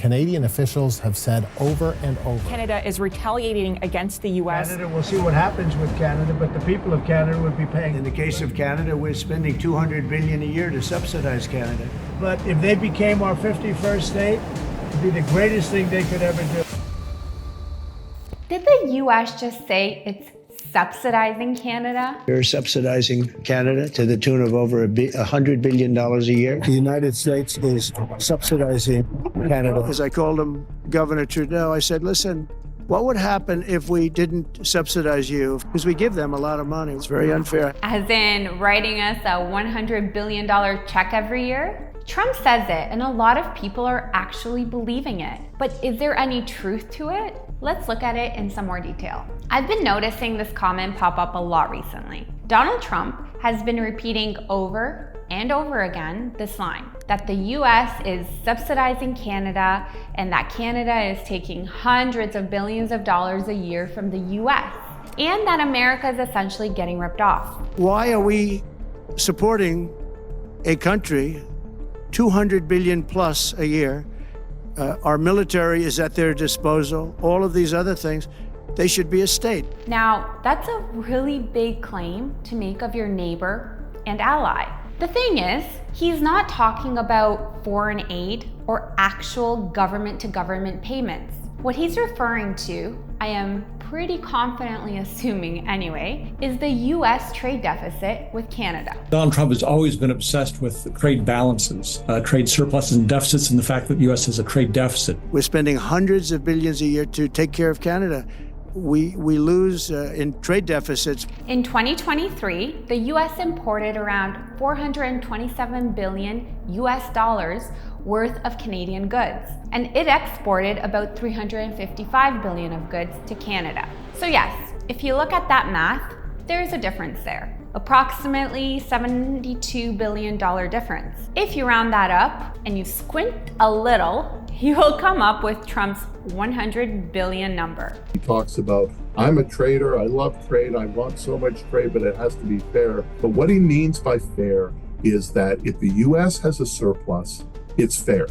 Canadian officials have said over and over. Canada is retaliating against the U.S. Canada, we'll see what happens with Canada, but the people of Canada would be paying. In the case of Canada, we're spending $200 billion a year to subsidize Canada. But if they became our 51st state, it'd be the greatest thing they could ever do. Did the U.S. just say it's subsidizing Canada? You're subsidizing Canada to the tune of over $100 billion a year. The United States is subsidizing Canada. As I called him Governor Trudeau, I said, listen, what would happen if we didn't subsidize you? Because we give them a lot of money. It's very unfair. As in writing us a $100 billion check every year? Trump says it, and a lot of people are actually believing it. But is there any truth to it? Let's look at it in some more detail. I've been noticing this comment pop up a lot recently. Donald Trump has been repeating over and over again this line, that the US is subsidizing Canada and that Canada is taking hundreds of billions of dollars a year from the US, and that America is essentially getting ripped off. Why are we supporting a country $200 billion plus a year? Our military is at their disposal. All of these other things, they should be a state. Now, that's a really big claim to make of your neighbor and ally. The thing is, he's not talking about foreign aid or actual government-to-government payments. What he's referring to, I am pretty confidently assuming anyway, is the US trade deficit with Canada. Donald Trump has always been obsessed with trade balances, trade surpluses and deficits, and the fact that the US has a trade deficit. We're spending hundreds of billions a year to take care of Canada. We lose in trade deficits. In 2023, the US imported around $427 billion US dollars worth of Canadian goods, and it exported about $355 billion of goods to Canada. So yes, if you look at that math, there's a difference there. Approximately $72 billion difference. If you round that up and you squint a little, you will come up with Trump's 100 billion number. He talks about, I'm a trader, I love trade, I want so much trade, but it has to be fair. But what he means by fair is that if the US has a surplus, it's fair.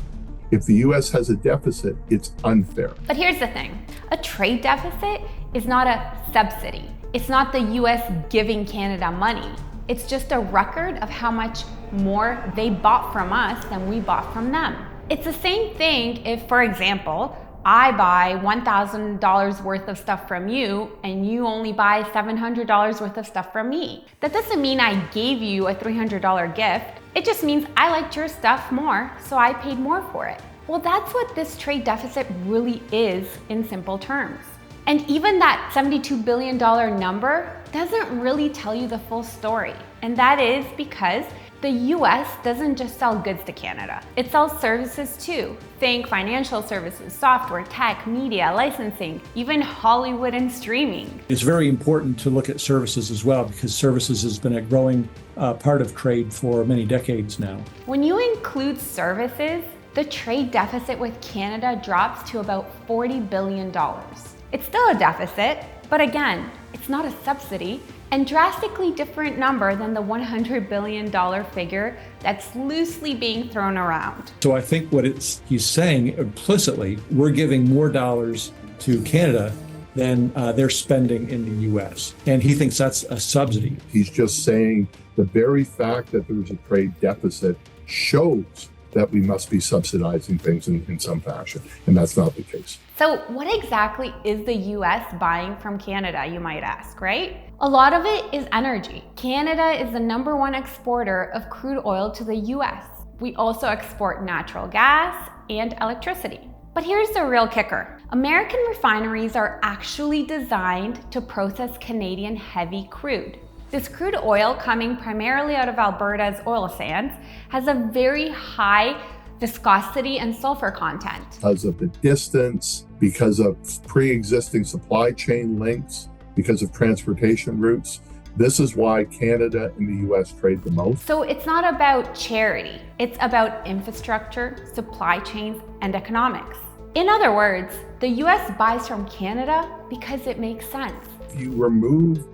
If the US has a deficit, it's unfair. But here's the thing, a trade deficit is not a subsidy. It's not the US giving Canada money. It's just a record of how much more they bought from us than we bought from them. It's the same thing if, for example, I buy $1,000 worth of stuff from you and you only buy $700 worth of stuff from me. That doesn't mean I gave you a $300 gift. It just means I liked your stuff more, so I paid more for it. Well, that's what this trade deficit really is in simple terms. And even that $72 billion number doesn't really tell you the full story. And that is because the US doesn't just sell goods to Canada. It sells services too. Think financial services, software, tech, media, licensing, even Hollywood and streaming. It's very important to look at services as well, because services has been a growing part of trade for many decades now. When you include services, the trade deficit with Canada drops to about $40 billion. It's still a deficit, but again, it's not a subsidy, and drastically different number than the $100 billion figure that's loosely being thrown around. So I think what he's saying implicitly, we're giving more dollars to Canada than they're spending in the US. And he thinks that's a subsidy. He's just saying the very fact that there's a trade deficit shows that we must be subsidizing things in some fashion, and that's not the case. So what exactly is the US buying from Canada, you might ask, right? A lot of it is energy. Canada is the #1 exporter of crude oil to the US. We also export natural gas and electricity. But here's the real kicker. American refineries are actually designed to process Canadian heavy crude. This crude oil, coming primarily out of Alberta's oil sands, has a very high viscosity and sulfur content. Because of the distance, because of pre-existing supply chain links, because of transportation routes, this is why Canada and the US trade the most. So it's not about charity, it's about infrastructure, supply chains, and economics. In other words, the US buys from Canada because it makes sense. If you remove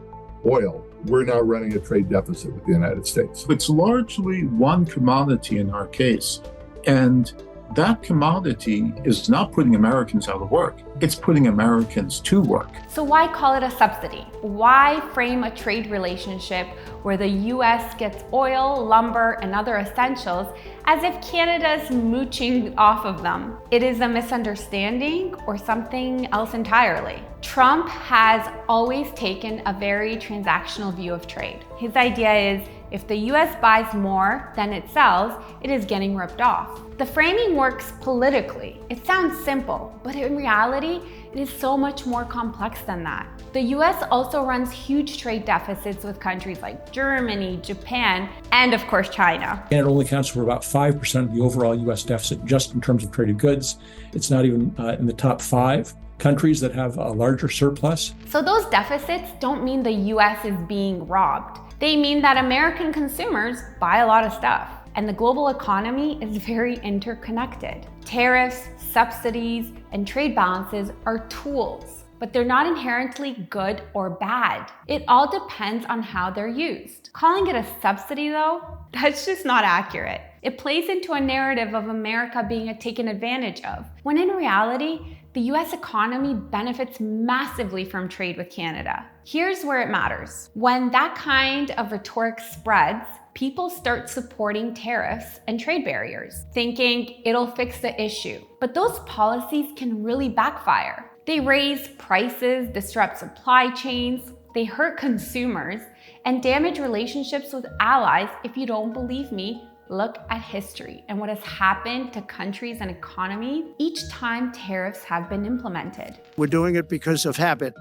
oil, we're now running a trade deficit with the United States. It's largely one commodity in our case. And that commodity is not putting Americans out of work. It's putting Americans to work. So why call it a subsidy? Why frame a trade relationship where the US gets oil, lumber, and other essentials as if Canada's mooching off of them? It is a misunderstanding or something else entirely. Trump has always taken a very transactional view of trade. His idea is if the US buys more than it sells, it is getting ripped off. The framing works politically. It sounds simple, but in reality, it is so much more complex than that. The US also runs huge trade deficits with countries like Germany, Japan, and of course, China. Canada only accounts for about 5% of the overall US deficit just in terms of traded goods. It's not even in the top 5 countries that have a larger surplus. So those deficits don't mean the US is being robbed. They mean that American consumers buy a lot of stuff, and the global economy is very interconnected. Tariffs, subsidies, and trade balances are tools, but they're not inherently good or bad. It all depends on how they're used. Calling it a subsidy, though, that's just not accurate. It plays into a narrative of America being taken advantage of, when in reality, the US economy benefits massively from trade with Canada. Here's where it matters. When that kind of rhetoric spreads, people start supporting tariffs and trade barriers, thinking it'll fix the issue. But those policies can really backfire. They raise prices, disrupt supply chains, they hurt consumers, and damage relationships with allies. If you don't believe me, look at history and what has happened to countries and economies each time tariffs have been implemented. We're doing it because of habit,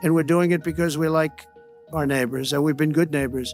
and we're doing it because we like our neighbors, and we've been good neighbors.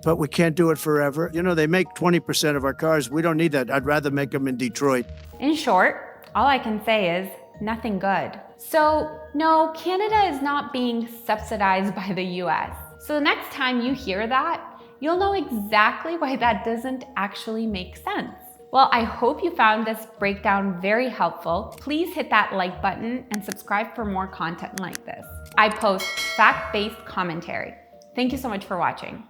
But we can't do it forever. You know, they make 20% of our cars. We don't need that. I'd rather make them in Detroit. In short, all I can say is nothing good. So no, Canada is not being subsidized by the US. So the next time you hear that, you'll know exactly why that doesn't actually make sense. Well, I hope you found this breakdown very helpful. Please hit that like button and subscribe for more content like this. I post fact-based commentary. Thank you so much for watching.